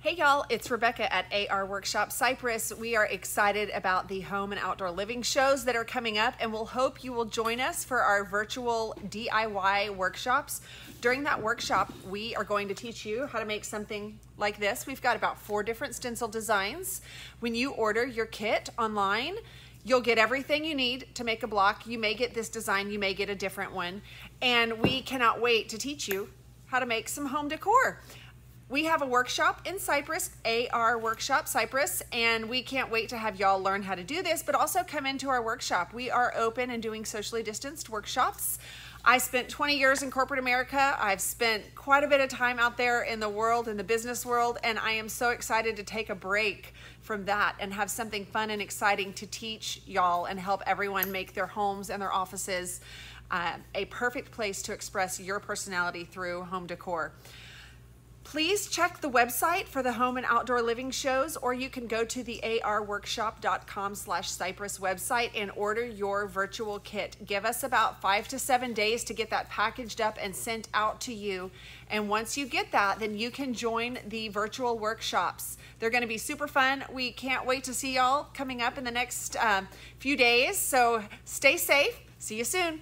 Hey y'all, it's Rebecca at AR Workshop Cypress. We are excited about the home and outdoor living shows that are coming up, and we'll hope you will join us for our virtual DIY workshops. During that workshop, we are going to teach you how to make something like this. We've got about 4 different stencil designs. When you order your kit online, you'll get everything you need to make a block. You may get this design, you may get a different one, and we cannot wait to teach you how to make some home decor. We have a workshop in Cypress, AR Workshop Cypress, and we can't wait to have y'all learn how to do this, but also come into our workshop. We are open and doing socially distanced workshops. I spent 20 years in corporate America. I've spent quite a bit of time out there in the world, in the business world, and I am so excited to take a break from that and have something fun and exciting to teach y'all and help everyone make their homes and their offices a perfect place to express your personality through home decor. Please check the website for the home and outdoor living shows, or you can go to the arworkshop.com/Cypress website and order your virtual kit. Give us about 5 to 7 days to get that packaged up and sent out to you. And once you get that, then you can join the virtual workshops. They're going to be super fun. We can't wait to see y'all coming up in the next few days. So stay safe. See you soon.